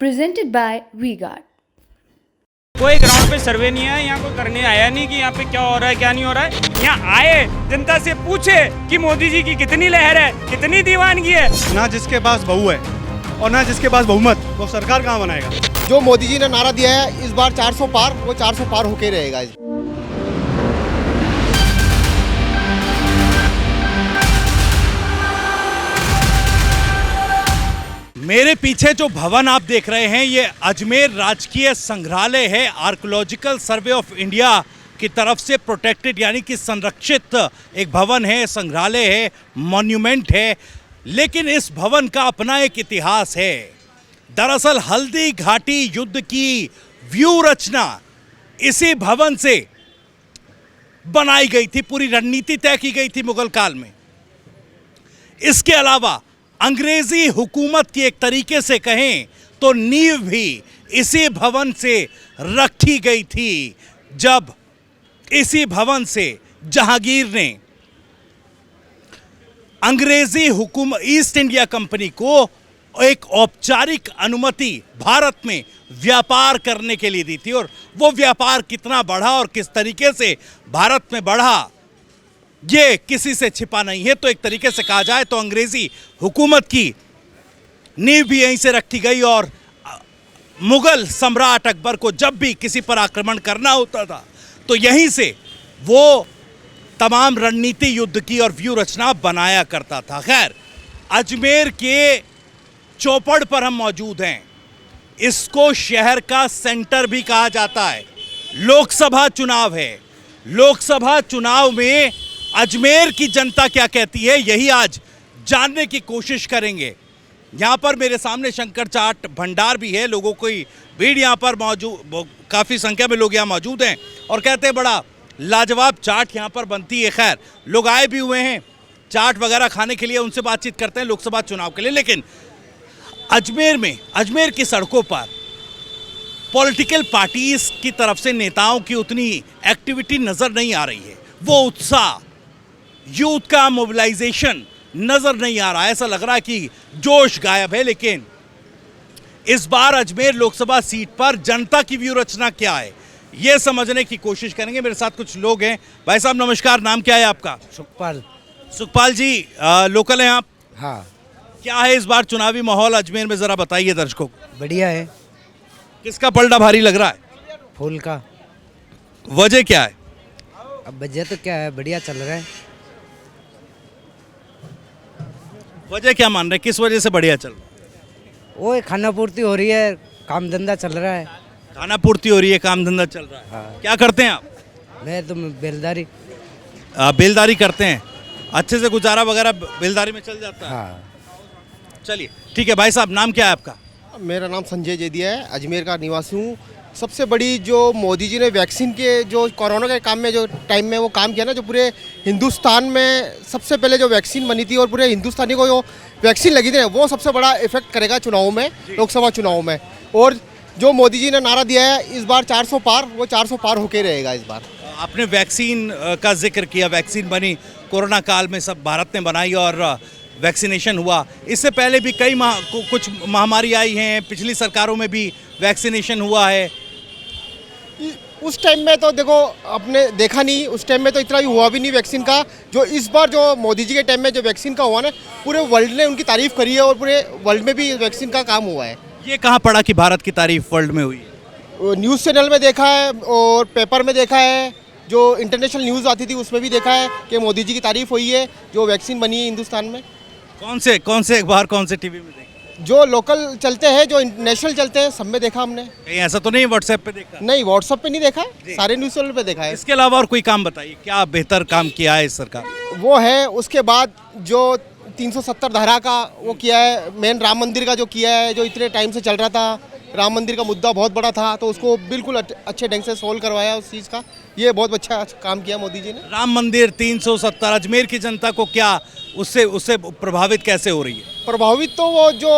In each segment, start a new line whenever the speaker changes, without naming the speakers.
presented by V-Guard.
कोई ground पे सर्वे नहीं है, यहाँ कोई करने आया नहीं कि यहाँ पे क्या हो रहा है क्या नहीं हो रहा है। यहाँ आए जनता से पूछे कि मोदी जी की कितनी लहर है, कितनी दीवानगी है।
ना जिसके पास बहू है और ना जिसके पास बहुमत, वो सरकार कहाँ बनाएगा।
जो मोदी जी ने नारा दिया है इस बार 400 पार, वो 400 पार होके रहेगा।
मेरे पीछे जो भवन आप देख रहे हैं ये अजमेर राजकीय संग्रहालय है। आर्कियोलॉजिकल सर्वे ऑफ इंडिया की तरफ से प्रोटेक्टेड यानी कि संरक्षित एक भवन है, संग्रहालय है, मॉन्यूमेंट है। लेकिन इस भवन का अपना एक इतिहास है। दरअसल हल्दी घाटी युद्ध की व्यू रचना इसी भवन से बनाई गई थी, पूरी रणनीति तय की गई थी मुगल काल में। इसके अलावा अंग्रेजी हुकूमत की एक तरीके से कहें तो नींव भी इसी भवन से रखी गई थी, जब इसी भवन से जहांगीर ने अंग्रेजी हुकूमत ईस्ट इंडिया कंपनी को एक औपचारिक अनुमति भारत में व्यापार करने के लिए दी थी। और वो व्यापार कितना बढ़ा और किस तरीके से भारत में बढ़ा ये किसी से छिपा नहीं है। तो एक तरीके से कहा जाए तो अंग्रेजी हुकूमत की नींव भी यहीं से रखी गई और मुगल सम्राट अकबर को जब भी किसी पर आक्रमण करना होता था तो यहीं से वो तमाम रणनीति युद्ध की और व्यू रचना बनाया करता था। खैर, अजमेर के चौपड़ पर हम मौजूद हैं। इसको शहर का सेंटर भी कहा जाता है। लोकसभा चुनाव है। लोकसभा चुनाव में अजमेर की जनता क्या कहती है, यही आज जानने की कोशिश करेंगे। यहाँ पर मेरे सामने शंकर चाट भंडार भी है। लोगों की भीड़ यहाँ पर मौजूद, काफ़ी संख्या में लोग यहाँ मौजूद हैं और कहते हैं बड़ा लाजवाब चाट यहाँ पर बनती है। खैर, लोग आए भी हुए हैं चाट वगैरह खाने के लिए, उनसे बातचीत करते हैं लोकसभा चुनाव के लिए। लेकिन अजमेर की सड़कों पर पॉलिटिकल पार्टीज की तरफ से नेताओं की उतनी एक्टिविटी नज़र नहीं आ रही है। वो उत्साह, यूथ का मोबिलाइजेशन नजर नहीं आ रहा है। ऐसा लग रहा है कि जोश गायब है। लेकिन इस बार अजमेर लोकसभा सीट पर जनता की व्यू रचना क्या है यह समझने की कोशिश करेंगे। मेरे साथ कुछ लोग हैं। भाई साहब नमस्कार, नाम क्या है आपका? सुखपाल जी, लोकल हैं आप?
हाँ।
क्या है इस बार चुनावी माहौल अजमेर में, जरा बताइए दर्शकों को।
बढ़िया है।
किसका पलड़ा भारी लग रहा है?
फूल का।
वजह क्या है?
अब वजह तो क्या है, बढ़िया चल रहा है।
वजह क्या मान रहे हैं, किस वजह से बढ़िया चल रहा है?
वो खाना पूर्ति हो रही है, काम धंधा चल रहा है।
खाना पूर्ति हो रही है, काम धंधा चल रहा है।
हाँ।
क्या करते हैं आप?
मैं तो बेलदारी।
बेलदारी करते हैं। अच्छे से गुजारा वगैरह बेलदारी में चल जाता है?
हाँ।
चलिए ठीक है। भाई साहब नाम क्या है आपका?
मेरा नाम संजय जैदिया है, अजमेर का निवासी हूँ। सबसे बड़ी जो मोदी जी ने वैक्सीन के जो कोरोना के काम में जो टाइम में वो काम किया ना, जो पूरे हिंदुस्तान में सबसे पहले जो वैक्सीन बनी थी और पूरे हिंदुस्तानी को जो वैक्सीन लगी थी वो सबसे बड़ा इफेक्ट करेगा चुनाव में, लोकसभा चुनाव में। और जो मोदी जी ने नारा दिया है इस बार 400 पार, वो 400 पार होके रहेगा इस बार।
आपने वैक्सीन का जिक्र किया। वैक्सीन बनी कोरोना काल में, सब भारत ने बनाई और वैक्सीनेशन हुआ। इससे पहले भी कई कुछ महामारी आई हैं, पिछली सरकारों में भी वैक्सीनेशन हुआ है।
उस टाइम में तो देखो आपने देखा नहीं, उस टाइम में तो इतना भी हुआ भी नहीं वैक्सीन का। जो इस बार जो मोदी जी के टाइम में जो वैक्सीन का हुआ ना, पूरे वर्ल्ड ने उनकी तारीफ करी है और पूरे वर्ल्ड में भी वैक्सीन का काम हुआ है।
ये कहाँ पढ़ा कि भारत की तारीफ वर्ल्ड में हुई है?
न्यूज़ चैनल में देखा है और पेपर में देखा है, जो इंटरनेशनल न्यूज़ आती थी उसमें भी देखा है कि मोदी जी की तारीफ हुई है जो वैक्सीन बनी है हिंदुस्तान में। कौन से
अखबार, कौन से टीवी में देखा?
जो लोकल चलते हैं, जो इंटरनेशनल चलते हैं, सब में देखा हमने।
कहीं ऐसा तो नहीं व्हाट्सएप पे देखा?
नहीं, व्हाट्सएप पे नहीं देखा, सारे न्यूज़ चैनल पे देखा है।
इसके अलावा और कोई काम बताइए, क्या बेहतर काम किया है इस सरकार?
वो है उसके बाद जो 370 धारा का वो किया है, मेन राम मंदिर का जो किया है, जो इतने टाइम से चल रहा था, राम मंदिर का मुद्दा बहुत बड़ा था, तो उसको बिल्कुल अच्छे ढंग से सोल्व करवाया उस चीज़ का। ये बहुत अच्छा काम किया मोदी जी ने।
राम मंदिर 370, अजमेर की जनता को क्या उससे प्रभावित कैसे हो रही है?
प्रभावित तो वो जो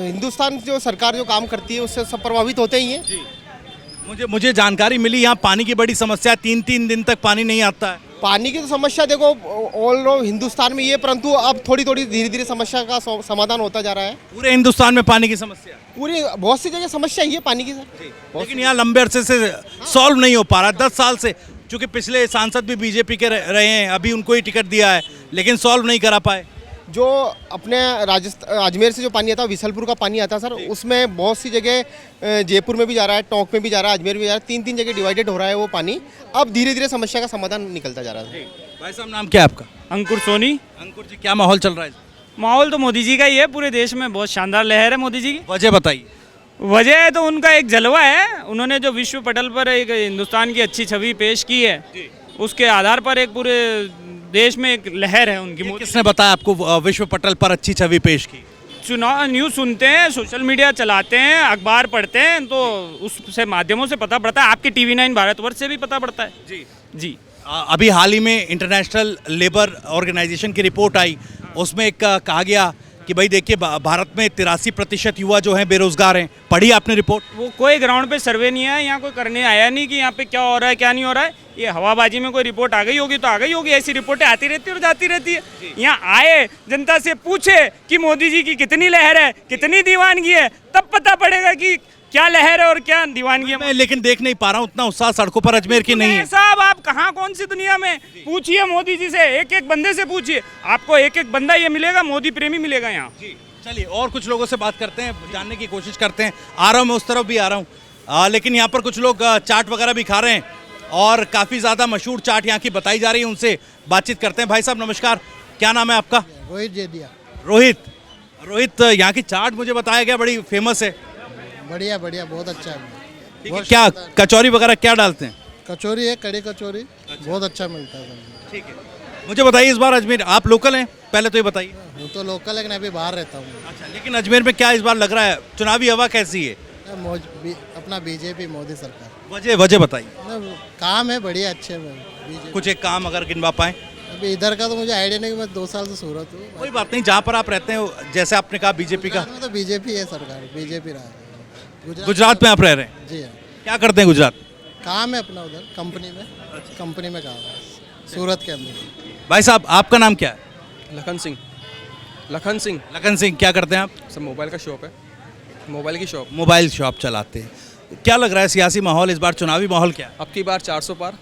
हिंदुस्तान जो सरकार जो काम करती है उससे सब प्रभावित होते ही हैं।
मुझे जानकारी मिली यहाँ पानी की बड़ी समस्या है, 3-3 दिन तक पानी नहीं आता है।
पानी की तो समस्या देखो ऑल ओवर हिंदुस्तान में ये, परंतु अब थोड़ी थोड़ी धीरे धीरे समस्या का समाधान होता जा रहा है।
पूरे हिंदुस्तान में पानी की समस्या है।
पूरी बहुत सी जगह समस्या ही है पानी की सर।
लेकिन यहाँ लंबे अरसे से सॉल्व नहीं हो पा रहा, 10 साल से, क्योंकि पिछले सांसद भी बीजेपी के रहे हैं, अभी उनको ही टिकट दिया है, लेकिन सॉल्व नहीं करा पाए।
जो अपने राजस्थान अजमेर से जो पानी आता है, विसलपुर का पानी आता है सर, उसमें बहुत सी जगह जयपुर में भी जा रहा है, टोंक में भी जा रहा है, अजमेर में भी जा रहा है, 3-3 जगह डिवाइडेड हो रहा है वो पानी। अब धीरे धीरे समस्या का समाधान निकलता जा रहा है।
भाई साहब नाम क्या है आपका?
अंकुर सोनी।
अंकुर जी, क्या माहौल चल रहा है?
माहौल तो मोदी जी का ही है, पूरे देश में बहुत शानदार लहर है मोदी जी की।
वजह बताइए।
वजह है तो उनका एक जलवा है, उन्होंने जो विश्व पटल पर एक हिंदुस्तान की अच्छी छवि पेश की है, उसके आधार पर एक पूरे देश में एक लहर है उनकी।
किसने बताया आपको विश्व पटल पर अच्छी छवि पेश की?
चुनाव न्यूज़ सुनते हैं, सोशल मीडिया चलाते हैं, अखबार पढ़ते हैं, तो उससे माध्यमों से पता पड़ता है। आपके TV 9 भारतवर्ष से भी पता पड़ता है। जी जी।
अभी हाल ही में इंटरनेशनल लेबर ऑर्गेनाइजेशन की रिपोर्ट आई, उसमें एक कहा गया कि भाई देखिए भारत में 83% युवा जो हैं बेरोजगार हैं। पढ़ी आपने रिपोर्ट?
वो कोई ग्राउंड पे सर्वे नहीं है, यहाँ कोई करने आया नहीं कि यहाँ पे क्या हो रहा है क्या नहीं हो रहा है। ये हवाबाजी में कोई रिपोर्ट आ गई होगी तो आ गई होगी, ऐसी रिपोर्टें आती रहती है और जाती रहती है। यहाँ आए, जनता से पूछे कि मोदी जी की कितनी लहर है, कितनी दीवानगी है, तब पता पड़ेगा कि क्या लहर है और क्या दीवानगी है।
मैं लेकिन देख नहीं पा रहा हूँ उतना उत्साह सड़कों पर अजमेर की नहीं है।
साहब आप कहाँ कौन सी दुनिया में, पूछिए मोदी जी से, एक एक बंदे से पूछिए, आपको एक एक बंदा ये मिलेगा, मोदी प्रेमी मिलेगा यहाँ।
चलिए और कुछ लोगों से बात करते हैं, जानने की कोशिश करते हैं। आ रहा हूँ मैं उस तरफ भी आ रहा हूँ, लेकिन यहाँ पर कुछ लोग चाट वगैरह भी खा रहे हैं और काफ़ी ज़्यादा मशहूर चाट यहाँ की बताई जा रही है, उनसे बातचीत करते हैं। भाई साहब नमस्कार, क्या नाम है आपका?
रोहित जेदिया।
रोहित, यहाँ की चाट मुझे बताया गया बड़ी फेमस है।
बढ़िया बढ़िया, बहुत अच्छा है। बहुत
क्या
शानदार।
कचौरी वगैरह क्या डालते हैं?
कचौरी है, कड़ी कचौरी, बहुत अच्छा मिलता है सर।
ठीक है, मुझे बताइए इस बार अजमेर, आप लोकल हैं, पहले तो ये बताइए।
वो तो लोकल है, लेकिन अभी बाहर रहता हूँ।
अच्छा, लेकिन अजमेर में क्या इस बार लग रहा है, चुनावी हवा कैसी है?
अपना बीजेपी मोदी सरकार।
वजह बताइए।
काम है बढ़िया, अच्छे बीजेपी।
कुछ एक काम अगर गिनवा पाए।
अभी इधर का तो मुझे आइडिया नहीं, मैं 2 साल से सूरत हूँ।
कोई बात नहीं, जहाँ पर आप रहते हैं, जैसे आपने कहा बीजेपी का,
तो बीजेपी है सरकार, बीजेपी रहा है।
गुजरात में आप रह रहे हैं?
जी हाँ।
क्या करते हैं गुजरात?
काम है अपना उधर कंपनी में काम है सूरत के अंदर।
भाई साहब आपका नाम क्या है?
लखन सिंह।
लखन सिंह, क्या करते हैं आप?
सर मोबाइल का शॉप है, मोबाइल की शॉप।
मोबाइल शॉप चलाते हैं। क्या लग रहा है सियासी माहौल इस बार, चुनावी माहौल क्या है?
अब की बार 400 पार।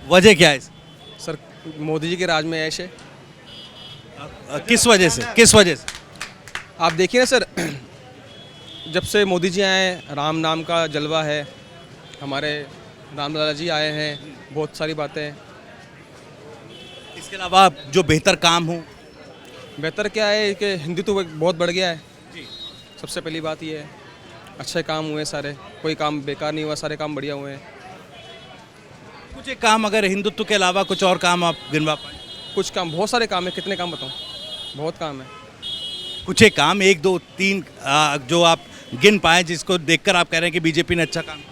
वजह क्या है
सर मोदी जी के राज में ऐश है।
किस वजह से?
आप देखिए ना सर, जब से मोदी जी आए हैं, राम नाम का जलवा है, हमारे राम लाला जी आए हैं, बहुत सारी बातें हैं।
इसके अलावा जो बेहतर काम हो?
बेहतर क्या है कि हिंदुत्व बहुत बढ़ गया है। सबसे पहली बात ये है, अच्छे काम हुए सारे, कोई काम बेकार नहीं हुआ, सारे काम बढ़िया हुए हैं।
कुछ एक काम अगर हिंदुत्व के अलावा कुछ और काम आप गिनवा पाए?
कुछ काम, बहुत सारे काम है, कितने काम बताऊँ, बहुत काम है।
कुछ एक काम 1 2 3 जो आप गिन पाए, जिसको देखकर आप कह रहे हैं कि बीजेपी ने अच्छा काम किया?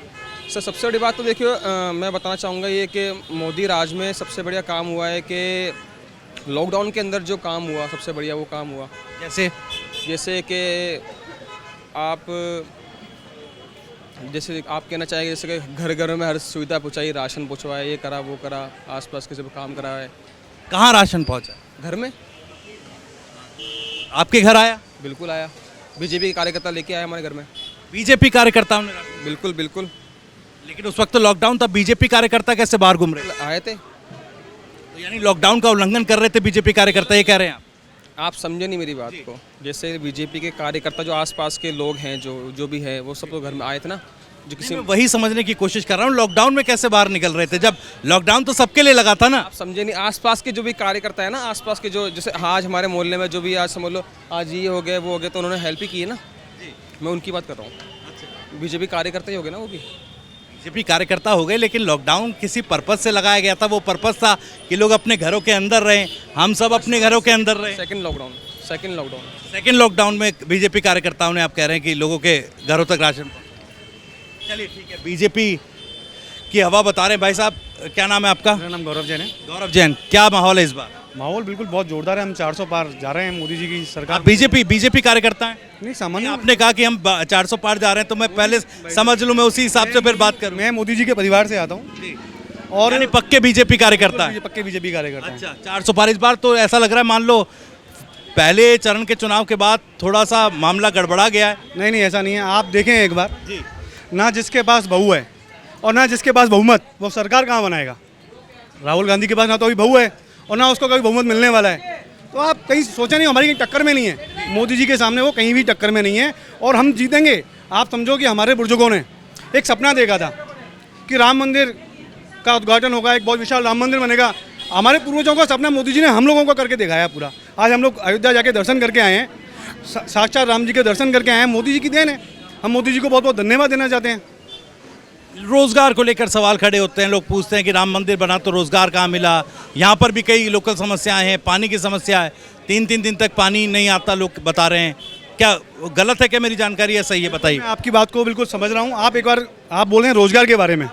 सर सबसे बड़ी बात तो देखिए, मैं बताना चाहूँगा ये कि मोदी राज में सबसे बढ़िया काम हुआ है कि लॉकडाउन के अंदर जो काम हुआ, सबसे बढ़िया वो काम हुआ। जैसे कि आप कहना चाहेंगे, जैसे कि घर घर में हर सुविधा पहुँचाई, राशन पहुँचवाया, ये करा वो करा, आसपास के सब काम करा है।
कहाँ राशन पहुँचा?
घर में।
आपके घर आया?
बिल्कुल आया, बीजेपी के कार्यकर्ता लेके आए हमारे घर में।
बीजेपी कार्यकर्ताओं ने?
बिल्कुल।
लेकिन उस वक्त तो लॉकडाउन था, बीजेपी कार्यकर्ता कैसे बाहर घूम रहे?
आए थे।
तो यानी लॉकडाउन का उल्लंघन कर रहे थे बीजेपी कार्यकर्ता, ये कह रहे हैं
आप समझे नहीं मेरी बात को। जैसे बीजेपी के कार्यकर्ता जो आसपास के लोग हैं, जो भी है, वो सब तो घर में आए थे ना, जो किसी।
मैं वही समझने की कोशिश कर रहा हूँ, लॉकडाउन में कैसे बाहर निकल रहे थे, जब लॉकडाउन तो सबके लिए लगा था ना?
आप समझे नहीं, आसपास के जो भी कार्यकर्ता है ना, आसपास के जो, जैसे आज हमारे मोहल्ले में जो भी, आज समझ लो आज ये हो गए वो हो गए, तो उन्होंने हेल्प ही की है ना। मैं उनकी बात कर रहा हूँ, बीजेपी कार्यकर्ता ही हो गए ना, वो भी
बीजेपी कार्यकर्ता हो गए, लेकिन लॉकडाउन किसी पर्पस से लगाया गया था। वो पर्पस था कि लोग अपने घरों के अंदर रहें, हम सब अपने घरों के अंदर रहें।
सेकंड
लॉकडाउन में बीजेपी कार्यकर्ताओं ने, आप कह रहे हैं कि लोगों के घरों तक राशन। चलिए ठीक है, बीजेपी की हवा बता रहे हैं। भाई साहब क्या नाम है आपका?
मेरा नाम गौरव जैन है।
गौरव जैन, क्या माहौल है इस बार?
माहौल बिल्कुल बहुत जोरदार है, हम 400 पार जा रहे हैं मोदी जी की सरकार।
आप बीजेपी कार्यकर्ता हैं?
नहीं, सामान्य।
आपने कहा कि हम 400 पार जा रहे हैं, तो मैं पहले समझ लूँ, मैं उसी हिसाब से फिर बात करूँ।
मैं मोदी जी के परिवार से आता हूँ। और
यानी पक्के बीजेपी कार्यकर्ता है।
पक्के बीजेपी कार्यकर्ता हैं।
अच्छा, 400 पार। इस बार तो ऐसा लग रहा है, मान लो पहले चरण के चुनाव के बाद थोड़ा सा मामला गड़बड़ा गया है।
नहीं नहीं, ऐसा नहीं है। आप देखें एक बार,
जी,
ना जिसके पास बहू है और ना जिसके पास बहुमत, वो सरकार कहाँ बनाएगा। राहुल गांधी के पास ना तो अभी बहू है और ना उसको कभी बहुमत मिलने वाला है। तो आप कहीं सोचा नहीं, हमारी कहीं टक्कर में नहीं है मोदी जी के सामने, वो कहीं भी टक्कर में नहीं है और हम जीतेंगे। आप समझो कि हमारे बुजुर्गों ने एक सपना देखा था कि राम मंदिर का उद्घाटन होगा, एक बहुत विशाल राम मंदिर बनेगा। हमारे पूर्वजों का सपना मोदी जी ने हम लोगों को करके दिखाया पूरा। आज हम लोग अयोध्या जाके दर्शन करके आए हैं, साक्षात राम जी के दर्शन करके आए हैं। मोदी जी की देन है। हम मोदी जी को बहुत बहुत धन्यवाद देना चाहते हैं।
रोजगार को लेकर सवाल खड़े होते हैं, लोग पूछते हैं कि राम मंदिर बना तो रोजगार कहाँ मिला। यहाँ पर भी कई लोकल समस्याएं हैं, पानी की समस्या है, 3-3 दिन तक पानी नहीं आता, लोग बता रहे हैं। क्या गलत है क्या मेरी जानकारी है सही है, बताइए।
मैं आपकी बात को बिल्कुल समझ रहा हूँ। आप एक बार आप बोल रहे हैं रोजगार के बारे में,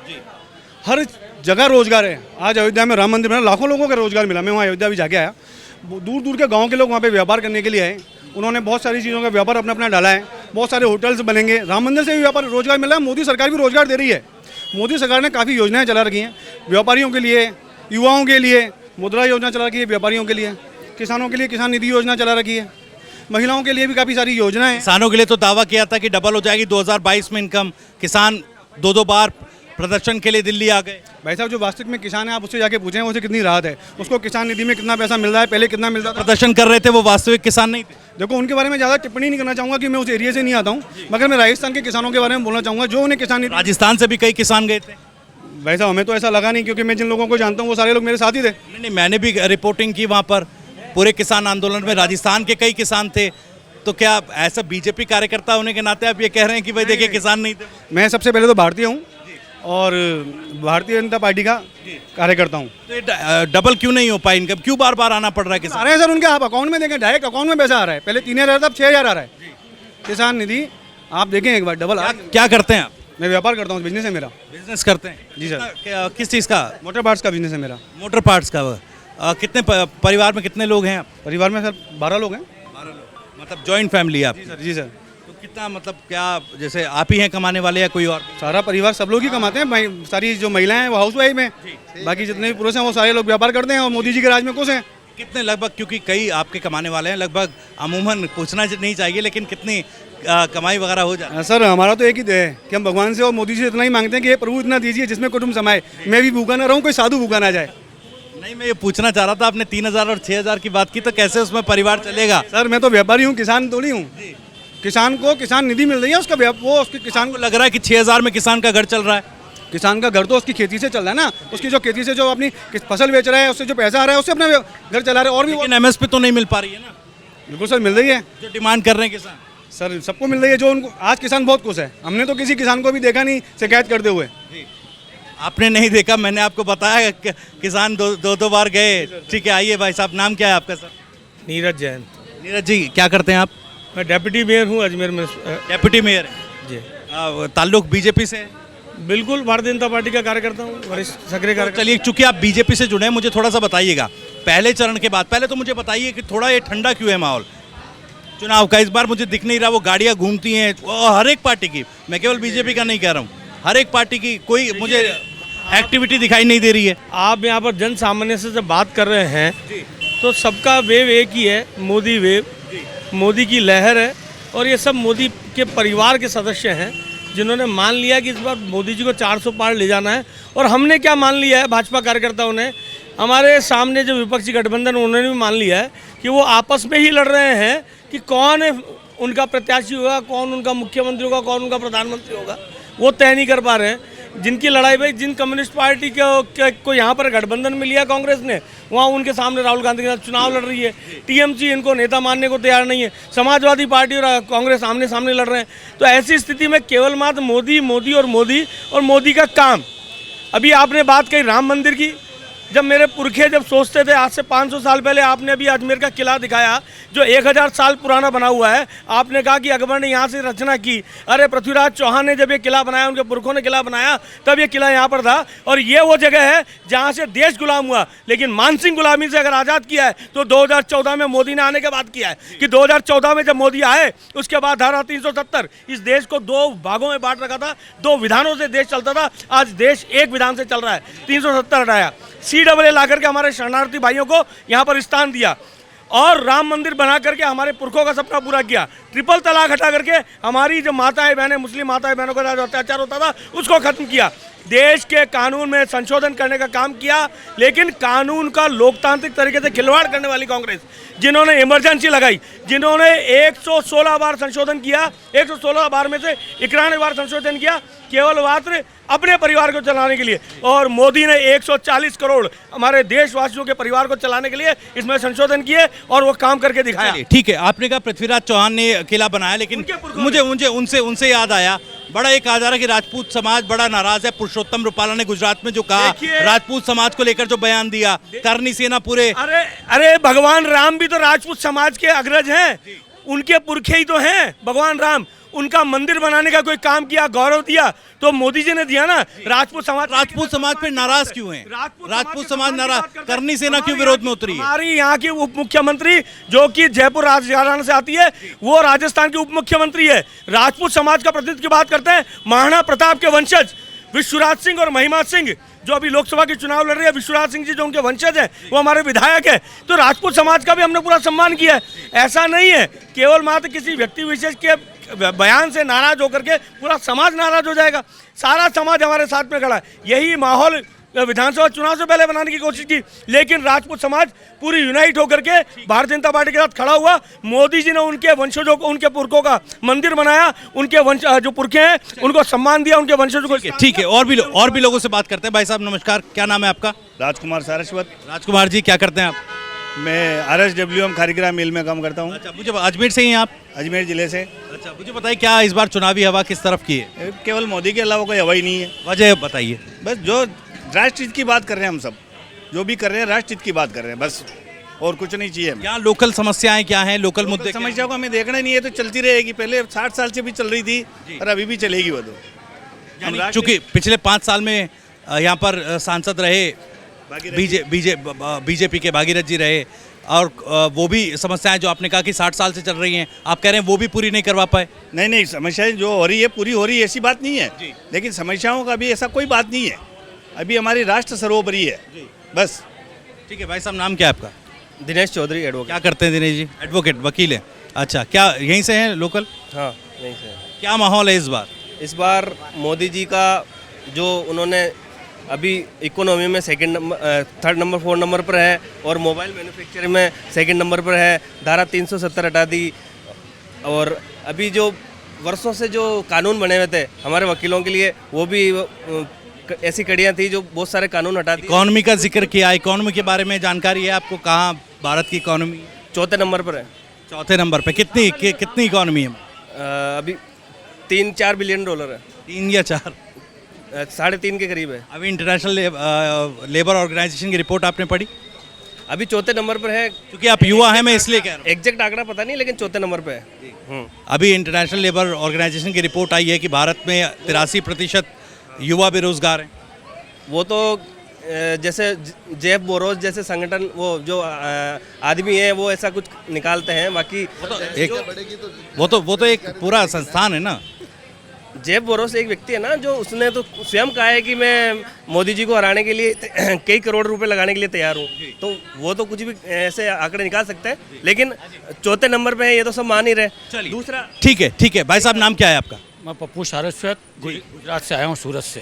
हर जगह रोजगार है। आज अयोध्या में राम मंदिर बना, लाखों लोगों को रोजगार मिला। मैं वहाँ अयोध्या भी जाके आया, दूर दूर के गाँव के लोग वहाँ पे व्यापार करने के लिए आए। उन्होंने बहुत सारी चीज़ों का व्यापार अपना अपना डाला है। बहुत सारे होटल्स बनेंगे, राम मंदिर से भी व्यापार रोजगार मिला है। मोदी सरकार भी रोजगार दे रही है। मोदी सरकार ने काफ़ी योजनाएं चला रखी हैं व्यापारियों के लिए, युवाओं के लिए मुद्रा योजना चला रखी है, व्यापारियों के लिए, किसानों के लिए किसान निधि योजना चला रखी है, महिलाओं के लिए भी काफ़ी सारी योजनाएं हैं।
किसानों के लिए तो दावा किया था कि डबल हो जाएगी 2022 में इनकम। किसान 2-2 बार प्रदर्शन के लिए दिल्ली आ गए।
भाई साहब, जो वास्तविक में किसान है, आप उससे जाके पूछें उसे कितनी राहत है, उसको किसान निधि में कितना पैसा मिल रहा है, पहले कितना मिलता था।
प्रदर्शन कर रहे थे वो वास्तविक किसान नहीं थे।
देखो, उनके बारे में ज़्यादा टिप्पणी नहीं करना चाहूँगा कि मैं उस एरिया से नहीं आता हूँ, मगर मैं राजस्थान के किसानों के बारे में बोलना चाहूँगा जो उन्हें किसान निधि।
राजस्थान से भी कई किसान गए थे।
भाई साहब, हमें तो ऐसा लगा नहीं, क्योंकि मैं जिन लोगों को जानता हूँ वो सारे लोग मेरे साथ ही थे।
नहीं, मैंने भी रिपोर्टिंग की वहाँ पर, पूरे किसान आंदोलन में राजस्थान के कई किसान थे। तो क्या ऐसा बीजेपी कार्यकर्ता होने के नाते आप ये कह रहे हैं कि भाई देखिए किसान नहीं थे?
मैं सबसे पहले तो भारतीय हूँ और भारतीय जनता पार्टी का कार्यकर्ता हूँ।
तो ये डबल क्यों नहीं हो पाई इनकम, क्यों बार बार आना पड़ रहा है
आ
किसान?
रहे हैं सर, उनके आप अकाउंट में देखें, डायरेक्ट अकाउंट में पैसा आ रहा है। पहले 3000 था, अब 6000 आ रहा है किसान निधि। आप देखें एक बार, डबल।
क्या करते हैं आप?
मैं व्यापार करता हूँ, बिजनेस है मेरा।
बिजनेस करते हैं?
जी सर।
किस चीज़ का?
मोटर पार्ट्स का बिजनेस है मेरा।
मोटर पार्ट्स का। कितने परिवार में कितने लोग हैं आप?
परिवार में सर 12 लोग हैं।
12 लोग, मतलब जॉइंट फैमिली है आप?
जी सर, जी सर।
तो कितना, मतलब क्या जैसे आप ही हैं कमाने वाले या कोई और?
सारा परिवार, सब लोग ही कमाते हैं। सारी जो महिलाएं हैं वो हाउस वाइफ हैं, बाकी जितने भी पुरुष हैं वो सारे लोग व्यापार करते हैं और मोदी जी के राज में खुश हैं।
कितने लगभग, क्योंकि कई आपके कमाने वाले हैं, लगभग अमूमन पूछना नहीं चाहिए, लेकिन कितनी कमाई वगैरह हो जाए?
सर, हमारा तो एक ही है कि हम भगवान से और मोदी जी से इतना ही मांगते हैं कि हे प्रभु इतना दीजिए जिसमें कुटुंब समाए, मैं भी भूखा ना रहूं, कोई साधु भूखा ना जाए।
नहीं, मैं ये पूछना चाह रहा था, आपने 3000 और 6000 की बात की, तो कैसे उसमें परिवार चलेगा?
सर, मैं तो व्यापारी हूँ, किसान थोड़ी हूँ। किसान को किसान निधि मिल रही है, उसका वो उसके किसान
को लग रहा है कि 6000 में किसान का घर चल रहा है।
किसान का घर तो उसकी खेती से चल रहा है ना, उसकी जो खेती से जो अपनी फसल बेच रहा है, उससे जो पैसा आ रहा है, उससे अपना घर चला रहा है। और भी
लेकिन एमएसपी तो नहीं मिल पा रही है ना?
बिल्कुल सर, मिल रही है
जो डिमांड कर रहे हैं किसान।
सर, सबको मिल रही है। जो उनको आज किसान बहुत खुश है। हमने तो किसी किसान को भी देखा नहीं शिकायत करते हुए।
आपने नहीं देखा, मैंने आपको बताया किसान दो बार गए। ठीक है, आइए भाई साहब, नाम क्या है आपका सर?
नीरज जैन।
नीरज जी, क्या करते हैं आप?
मैं डेप्यूटी मेयर हूँ अजमेर में।
डेप्यूटी मेयर
जी।
ताल्लुक बीजेपी से?
बिल्कुल, भारतीय जनता पार्टी का कार्यकर्ता हूँ, वरिष्ठ सक्रिय कार्यकर्ता।
चलिए, चूंकि आप बीजेपी से जुड़े हैं, मुझे थोड़ा सा बताइएगा पहले चरण के बाद। पहले तो मुझे बताइए कि थोड़ा ये ठंडा क्यों है माहौल चुनाव का? इस बार मुझे दिख नहीं रहा, वो गाड़ियाँ घूमती हैं हर एक पार्टी की, मैं केवल बीजेपी का नहीं कह रहा हूँ, हर एक पार्टी की कोई मुझे एक्टिविटी दिखाई नहीं दे रही है।
आप यहाँ पर जन सामान्य से जब बात कर रहे हैं तो सबका वेव एक ही है, मोदी वेव, मोदी की लहर है। और ये सब मोदी के परिवार के सदस्य हैं जिन्होंने मान लिया कि इस बार मोदी जी को 400 पार ले जाना है। और हमने क्या मान लिया है, भाजपा कार्यकर्ताओं ने, हमारे सामने जो विपक्षी गठबंधन उन्होंने भी मान लिया है कि वो आपस में ही लड़ रहे हैं कि कौन उनका प्रत्याशी होगा, कौन उनका मुख्यमंत्री होगा, कौन उनका प्रधानमंत्री होगा, वो तय नहीं कर पा रहे हैं। जिनकी लड़ाई भाई, जिन कम्युनिस्ट पार्टी को यहाँ पर गठबंधन में लिया कांग्रेस ने, वहाँ उनके सामने राहुल गांधी के साथ चुनाव लड़ रही है। टीएमसी इनको नेता मानने को तैयार नहीं है। समाजवादी पार्टी और कांग्रेस आमने सामने लड़ रहे हैं। तो ऐसी स्थिति में केवल मात्र मोदी, मोदी और मोदी और मोदी का काम। अभी आपने बात कही राम मंदिर की, जब मेरे पुरखे जब सोचते थे आज से 500 साल पहले, आपने अभी अजमेर का किला दिखाया जो 1000 साल पुराना बना हुआ है। आपने कहा कि अकबर ने यहाँ से रचना की। अरे पृथ्वीराज चौहान ने जब ये किला बनाया, उनके पुरखों ने किला बनाया, तब ये किला यहाँ पर था। और ये वो जगह है जहाँ से देश गुलाम हुआ। लेकिन मानसिंह गुलामी से अगर आज़ाद किया है तो 2014 में मोदी ने आने के बाद किया है। कि 2014 में जब मोदी आए उसके बाद धारा 370 इस देश को 2 भागों में बांट रखा था। 2 विधानों से देश चलता था, आज देश 1 विधान से चल रहा है। 370 हटाया, CAA ला करके हमारे शरणार्थी भाइयों को यहाँ पर स्थान दिया और राम मंदिर बना करके हमारे पुरखों का सपना पूरा किया। ट्रिपल तलाक हटा करके हमारी जो माताएं बहनें, मुस्लिम माताएं बहनों का जो अत्याचार होता था उसको खत्म किया। देश के कानून में संशोधन करने का काम किया। लेकिन कानून का लोकतांत्रिक तरीके से खिलवाड़ करने वाली कांग्रेस, जिन्होंने इमरजेंसी लगाई, जिन्होंने 116 बार संशोधन किया, 116 बार में से 91 बार संशोधन किया केवल मात्र अपने परिवार को चलाने के लिए। और मोदी ने 140 करोड़ हमारे देशवासियों के परिवार को चलाने के लिए इसमें संशोधन किए और वो काम करके दिखाया।
ठीक है, आपने कहा पृथ्वीराज चौहान ने किला बनाया, लेकिन मुझे उनसे याद आया, बड़ा एक कहा जा रहा है कि राजपूत समाज बड़ा नाराज है। पुरुषोत्तम रूपाला ने गुजरात में जो कहा, राजपूत समाज को लेकर जो बयान दिया, करनी सेना पूरे,
अरे भगवान राम भी तो राजपूत समाज के अग्रज हैं, उनके पुरखे ही तो हैं भगवान राम। उनका मंदिर बनाने का कोई काम किया, गौरव दिया तो मोदी जी ने दिया ना। राजपूत समाज पे नाराज क्यों है? राजपूत समाज नाराज, करनी सेना क्यों विरोध में उतरी है? हमारी यहाँ की उप मुख्यमंत्री जो कि जयपुर राजघराने से आती है, वो राजस्थान की उप मुख्यमंत्री है। राजपूत समाज का प्रतिनिधित्व की बात करते हैं। महाराणा प्रताप के वंशज विश्वराज सिंह और महिमा सिंह जो अभी लोकसभा के चुनाव लड़ रहे हैं, विश्वराज सिंह जी जो उनके वंशज हैं, वो हमारे विधायक है। तो राजपूत समाज का भी हमने पूरा सम्मान किया है। ऐसा नहीं है केवल मात्र किसी व्यक्ति विशेष के बयान से नाराज होकर के पूरा समाज नाराज हो जाएगा। सारा समाज हमारे साथ में खड़ा है। यही माहौल विधानसभा चुनाव से पहले बनाने की कोशिश की, लेकिन राजपूत समाज पूरी यूनाइट होकर के भारतीय जनता पार्टी के साथ खड़ा हुआ। मोदी जी ने उनके वंशजों को, उनके पुरखों का मंदिर बनाया, उनके वंश जो पुरखे हैं उनको सम्मान दिया, उनके वंशजों को।
ठीक है, और भी लोगों से बात करते हैं। भाई साहब नमस्कार, क्या नाम है आपका?
राजकुमार सारस्वत।
राजकुमार जी, क्या करते हैं आप?
मैं RSWM खारीग्राम मिल में काम करता हूँ।
अच्छा, मुझे अजमेर से ही हैं आप?
अजमेर जिले से।
अच्छा, मुझे बताइए क्या इस बार चुनावी हवा किस तरफ की है?
केवल मोदी के अलावा कोई हवा ही नहीं है।
वजह बताइए।
बस जो राष्ट्रहित की बात कर रहे हैं, हम सब जो भी कर रहे हैं राष्ट्रहित की बात कर रहे हैं, बस और कुछ नहीं चाहिए हमें।
क्या लोकल समस्याएं क्या हैं? लोकल मुद्दे
समस्याओं को हमें देखना नहीं है तो चलती रहेगी। पहले 60 साल से भी चल रही थी और अभी भी चलेगी वो तो।
चूंकि पिछले 5 साल में यहाँ पर सांसद रहे बीजेपी के भागीरथ जी रहे, और वो भी समस्याएं जो आपने कहा कि 60 साल से चल रही हैं, आप कह रहे हैं वो भी पूरी नहीं करवा पाए।
नहीं, समस्याएं जो हो रही है पूरी हो रही है, ऐसी बात नहीं है। लेकिन समस्याओं का भी ऐसा कोई बात नहीं है। अभी हमारी राष्ट्र सर्वोपरि है बस।
ठीक है भाई साहब, नाम क्या है आपका?
दिनेश चौधरी, एडवोकेट।
क्या करते हैं दिनेश जी? एडवोकेट, वकील है। अच्छा, क्या यहीं से हैं लोकल?
हाँ, यहीं से।
क्या माहौल है इस बार?
इस बार मोदी जी का जो उन्होंने अभी इकोनॉमी में 3rd नंबर 4 नंबर पर है और मोबाइल मैन्युफैक्चरिंग में 2nd नंबर पर है। धारा 370 हटा दी। और अभी जो वर्षों से जो कानून बने हुए थे हमारे वकीलों के लिए, वो भी ऐसी कड़ियाँ थी जो बहुत सारे कानून हटा दी।
इकोनॉमी का जिक्र किया, इकोनॉमी के बारे में जानकारी है आपको? कहाँ भारत की इकोनॉमी?
4थे नंबर पर है।
4थे नंबर पे कितनी इकोनॉमी है?
अभी $3-4 बिलियन है।
3 या 4?
3.5 के करीब है।
अभी इंटरनेशनल लेबर ऑर्गेनाइजेशन की रिपोर्ट आपने पढ़ी?
अभी 4थे नंबर पर है।
क्योंकि आप युवा हैं, मैं इसलिए कह रहा हूँ।
एग्जैक्ट आंकड़ा पता नहीं, लेकिन 4थे नंबर पे है।
अभी इंटरनेशनल लेबर ऑर्गेनाइजेशन की रिपोर्ट आई है कि भारत में 83% युवा बेरोजगार हैं।
वो तो जैसे जेफ बोरोस जैसे संगठन, वो जो आदमी है वो ऐसा कुछ निकालते हैं। बाकी
वो तो एक पूरा संस्थान है ना।
जेफ बोरोस एक व्यक्ति है ना, जो उसने तो स्वयं कहा है कि मैं मोदी जी को हराने के लिए कई करोड़ रुपए लगाने के लिए तैयार हूँ। तो वो तो कुछ भी ऐसे आंकड़े निकाल सकते हैं, लेकिन 4थे नंबर पे है, ये तो सब मान ही रहे। दूसरा
ठीक है भाई साहब, नाम क्या है आपका?
मैं पप्पू सारस्वत, गुजरात से आया हूँ, सूरत से।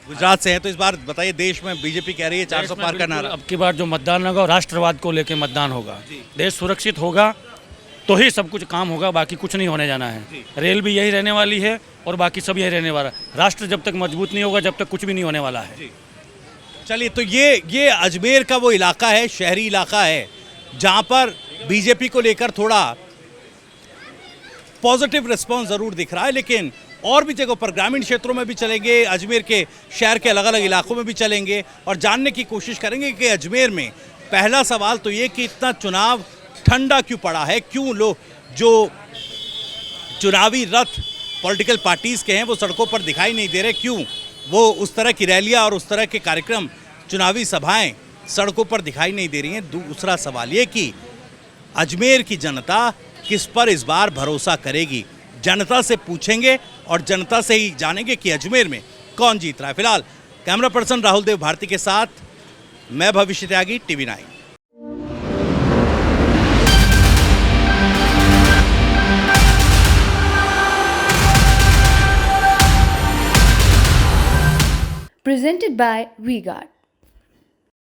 गुजरात से हैं, तो इस बार बताइए, देश में बीजेपी कह रही है 400 पार का नारा।
अब की बार जो मतदान होगा राष्ट्रवाद को लेकर मतदान होगा। देश सुरक्षित होगा तो ही सब कुछ काम होगा, बाकी कुछ नहीं होने जाना है। रेल भी यही रहने वाली है और बाकी सब यही रहने वाला है। राष्ट्र जब तक मजबूत नहीं होगा, जब तक कुछ भी नहीं होने वाला है।
चलिए, तो ये अजमेर का वो इलाका है, शहरी इलाका है, जहाँ पर बीजेपी को लेकर थोड़ा पॉजिटिव रिस्पॉन्स ज़रूर दिख रहा है, लेकिन और भी जगहों पर ग्रामीण क्षेत्रों में भी चलेंगे, अजमेर के शहर के अलग अलग इलाकों में भी चलेंगे और जानने की कोशिश करेंगे कि अजमेर में पहला सवाल तो ये कि इतना चुनाव ठंडा क्यों पड़ा है, क्यों लोग जो चुनावी रथ पॉलिटिकल पार्टीज़ के हैं वो सड़कों पर दिखाई नहीं दे रहे, क्यों वो उस तरह की रैलियां और उस तरह के कार्यक्रम, चुनावी सभाएं सड़कों पर दिखाई नहीं दे रही हैं। दूसरा सवाल ये कि अजमेर की जनता किस पर इस बार भरोसा करेगी। जनता से पूछेंगे और जनता से ही जानेंगे कि अजमेर में कौन जीत रहा है। फिलहाल कैमरा पर्सन राहुल देव भारती के साथ मैं भविष्य त्यागी, TV9।
Presented by WeGuard.